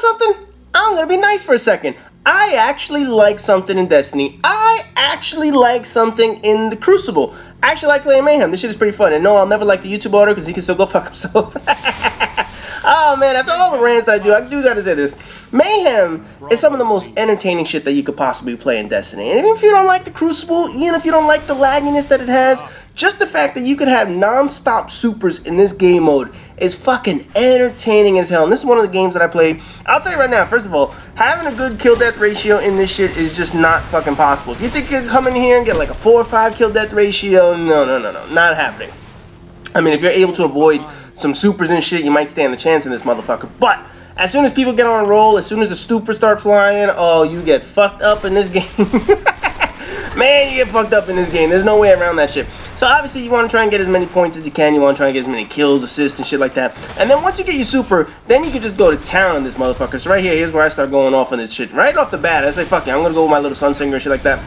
something? I'm gonna be nice for a second. I actually like something in Destiny. I actually like something in the Crucible. I actually like playing Mayhem. This shit is pretty fun. And no, I'll never like the YouTube order because he can still go fuck himself. Oh man, after all the rants that I do gotta say this. Mayhem is some of the most entertaining shit that you could possibly play in Destiny. And even if you don't like the Crucible, even if you don't like the lagginess that it has, just the fact that you could have non-stop supers in this game mode is fucking entertaining as hell. And this is one of the games that I played. I'll tell you right now, first of all, having a good kill-death ratio in this shit is just not fucking possible. If you think you can come in here and get like a 4 or 5 kill-death ratio, no, not happening. I mean, if you're able to avoid some supers and shit, you might stand the chance in this motherfucker. But as soon as people get on a roll, as soon as the supers start flying, oh, you get fucked up in this game. Man, you get fucked up in this game. There's no way around that shit. So obviously you want to try and get as many points as you can. You want to try and get as many kills, assists, and shit like that. And then once you get your super, then you can just go to town on this motherfucker. So right here, here's where I start going off on this shit. Right off the bat, I say, fuck it, I'm going to go with my little sun singer and shit like that.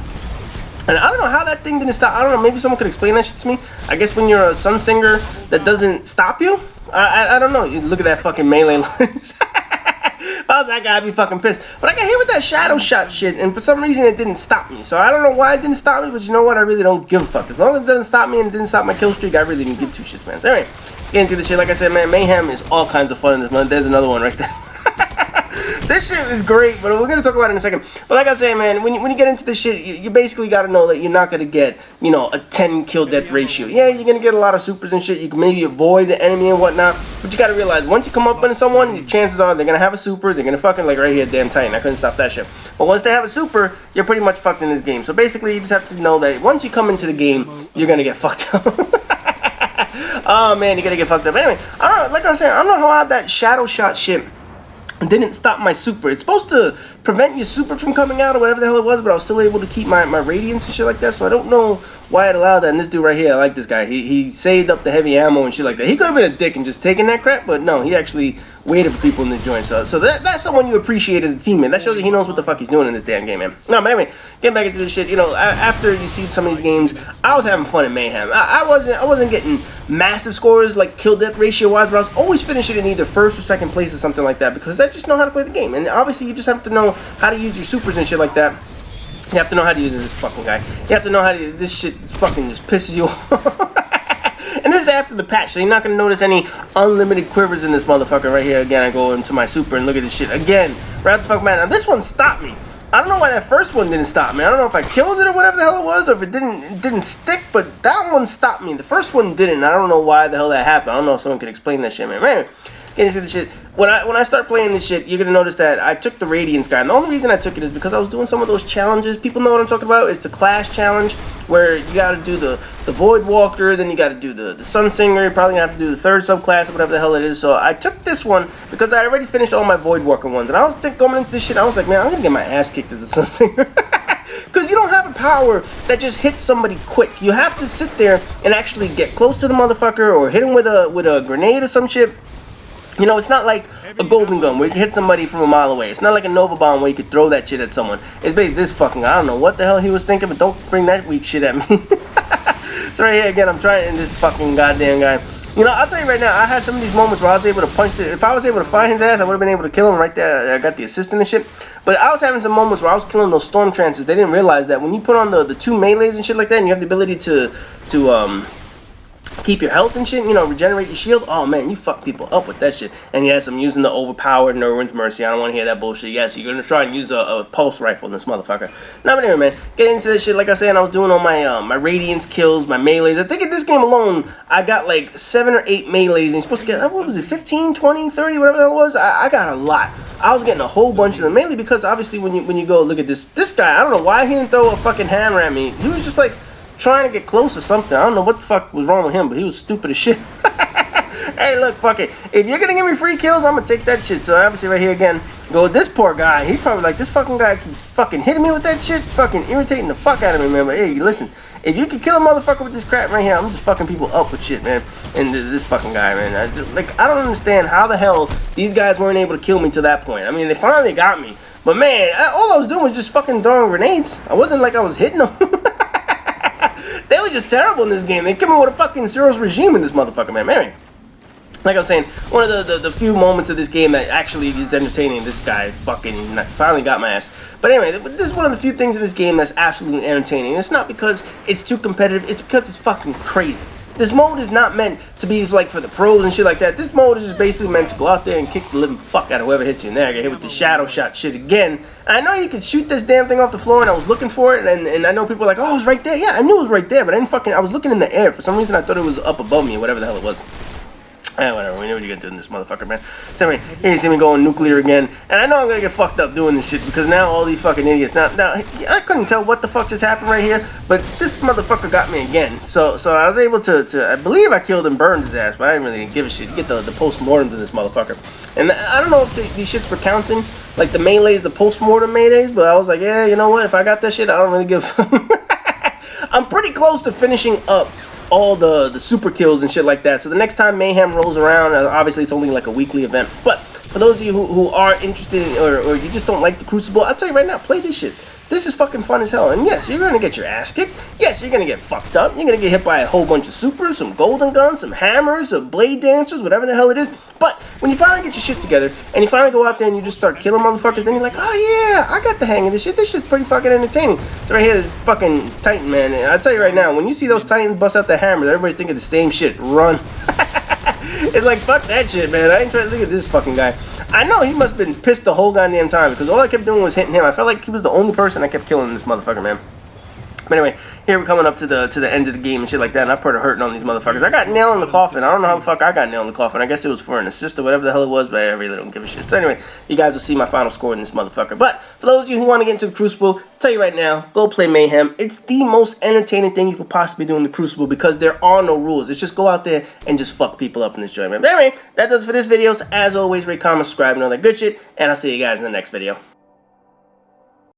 And I don't know how that thing didn't stop. I don't know, maybe someone could explain that shit to me. I guess when you're a sun singer, that doesn't stop you? I don't know. You look at that fucking melee lunge. If I was that guy, I'd be fucking pissed. But I got hit with that shadow shot shit, and for some reason it didn't stop me. So I don't know why it didn't stop me, but you know what? I really don't give a fuck. As long as it doesn't stop me and it didn't stop my kill streak, I really didn't give two shits, man. So anyway, get into the shit. Like I said, man, Mayhem is all kinds of fun in this month. There's another one right there. This shit is great, but we're going to talk about it in a second. But like I said, man, when you get into this shit, you basically got to know that you're not going to get, you know, a 10 kill death ratio. Yeah, you're going to get a lot of supers and shit. You can maybe avoid the enemy and whatnot. But you got to realize, once you come up on someone, your chances are they're going to have a super. They're going to fucking, like right here, damn Titan. I couldn't stop that shit. But once they have a super, you're pretty much fucked in this game. So basically, you just have to know that once you come into the game, you're going to get fucked up. Oh, man, you're going to get fucked up. Anyway, I don't know, like I was saying, I don't know how that shadow shot shit didn't stop my super. It's supposed to prevent your super from coming out or whatever the hell it was, but I was still able to keep my radiance and shit like that, so I don't know why it allowed that. And this dude right here, I like this guy. He saved up the heavy ammo and shit like that. He could have been a dick and just taken that crap, but no, he actually waited for people in this joint. So that's someone you appreciate as a teammate. That shows that he knows what the fuck he's doing in this damn game, man. No, but anyway, getting back into this shit, you know, after you see some of these games, I was having fun in Mayhem. I wasn't getting massive scores like kill death ratio wise, but I was always finishing in either first or second place or something like that because I just know how to play the game. And obviously you just have to know how to use your supers and shit like that. You have to know how to use this fucking guy. You have to know how to, this shit fucking just pisses you off. And this is after the patch, so you're not going to notice any unlimited quivers in this motherfucker right here. Again, I go into my super and look at this shit. Again, right the fuck, man. Now, this one stopped me. I don't know why that first one didn't stop me. I don't know if I killed it or whatever the hell it was, or if it didn't stick, but that one stopped me. The first one didn't. I don't know why the hell that happened. I don't know if someone can explain that shit, man. Man, getting into this shit. When I start playing this shit, you're going to notice that I took the Radiance guy. And the only reason I took it is because I was doing some of those challenges. People know what I'm talking about. It's the Clash challenge where you got to do the Void Walker, then you got to do the Sun Singer. You're probably going to have to do the third subclass or whatever the hell it is. So I took this one because I already finished all my Void Walker ones. And I was going into this shit, I was like, man, I'm going to get my ass kicked as the Sun Singer. Because you don't have a power that just hits somebody quick. You have to sit there and actually get close to the motherfucker or hit him with a grenade or some shit. You know, it's not like a golden gun where you can hit somebody from a mile away. It's not like a Nova Bomb where you could throw that shit at someone. It's basically this fucking guy. I don't know what the hell he was thinking, but don't bring that weak shit at me. So right here again, I'm trying this fucking goddamn guy. You know, I'll tell you right now, I had some of these moments where I was able to punch it. If I was able to find his ass, I would have been able to kill him right there. I got the assist and shit. But I was having some moments where I was killing those storm trancers. They didn't realize that when you put on the two melees and shit like that, and you have the ability to keep your health and shit, you know, regenerate your shield. Oh man, you fuck people up with that shit. And yes, I'm using the overpowered Nerwin's Mercy. I don't want to hear that bullshit. Yes, you're gonna try and use a pulse rifle in this motherfucker. Now, but anyway, man, get into this shit. Like I said, I was doing all my my Radiance kills, my melees. I think in this game alone, I got like 7 or 8 melees. And you're supposed to get, what was it, 15, 20, 30, whatever the hell it was. I got a lot. I was getting a whole bunch of them, mainly because obviously when you go look at this guy, I don't know why he didn't throw a fucking hammer at me. He was just like trying to get close or something. I don't know what the fuck was wrong with him, but he was stupid as shit. Hey, look, fuck it. If you're gonna give me free kills, I'm gonna take that shit. So obviously right here again, go with this poor guy. He's probably like, this fucking guy keeps fucking hitting me with that shit, fucking irritating the fuck out of me, man. But hey, listen, if you can kill a motherfucker with this crap right here, I'm just fucking people up with shit, man. And this fucking guy, man. I don't understand how the hell these guys weren't able to kill me to that point. I mean, they finally got me. But man, all I was doing was just fucking throwing grenades. I wasn't like I was hitting them. They were just terrible in this game. They came in with a fucking Cyril's regime in this motherfucker, man. Anyway, like I was saying, one of the few moments of this game that actually is entertaining. This guy fucking finally got my ass. But anyway, this is one of the few things in this game that's absolutely entertaining. And it's not because it's too competitive, it's because it's fucking crazy. This mode is not meant to be like for the pros and shit like that. This mode is just basically meant to go out there and kick the living fuck out of whoever hits you in there. I get hit with the shadow shot shit again. And I know you can shoot this damn thing off the floor, and I was looking for it, and I know people are like, oh, it was right there. Yeah, I knew it was right there, but I was looking in the air. For some reason, I thought it was up above me or whatever the hell it was. Whatever, we know what you're gonna do in this motherfucker, man. So anyway, here you see me going nuclear again. And I know I'm gonna get fucked up doing this shit because now all these fucking idiots. Now, I couldn't tell what the fuck just happened right here, but this motherfucker got me again. So I was able to I believe I killed and burned his ass, but I didn't really give a shit. You get the post-mortem to this motherfucker. And I don't know if these shits were counting, like the melees, the post-mortem melees, but I was like, yeah, you know what? If I got that shit, I don't really give I'm pretty close to finishing up all the super kills and shit like that. So the next time Mayhem rolls around, obviously it's only like a weekly event, but for those of you who are interested in, or you just don't like the Crucible, I'll tell you right now, play this shit. This is fucking fun as hell. And yes, you're gonna get your ass kicked. Yes, you're gonna get fucked up. You're gonna get hit by a whole bunch of supers, some golden guns, some hammers, some blade dancers, whatever the hell it is. But when you finally get your shit together and you finally go out there and you just start killing motherfuckers, then you're like, oh yeah, I got the hang of this shit. This shit's pretty fucking entertaining. So right here, this fucking Titan, man. And I'll tell you right now, when you see those Titans bust out the hammers, everybody's thinking the same shit. Run. It's like, fuck that shit, man. I ain't trying to look at this fucking guy. I know he must have been pissed the whole goddamn time because all I kept doing was hitting him. I felt like he was the only person I kept killing this motherfucker, man. But anyway, here we're coming up to the end of the game and shit like that, and I put a hurting on these motherfuckers. I got nailed in the coffin. I don't know how the fuck I got nailed in the coffin. I guess it was for an assist or whatever the hell it was, but I really don't give a shit. So anyway, you guys will see my final score in this motherfucker. But for those of you who want to get into the Crucible, I'll tell you right now, go play Mayhem. It's the most entertaining thing you could possibly do in the Crucible because there are no rules. It's just go out there and just fuck people up in this joint, man. But anyway, that does it for this video. So as always, rate, comment, subscribe, and all that good shit, and I'll see you guys in the next video.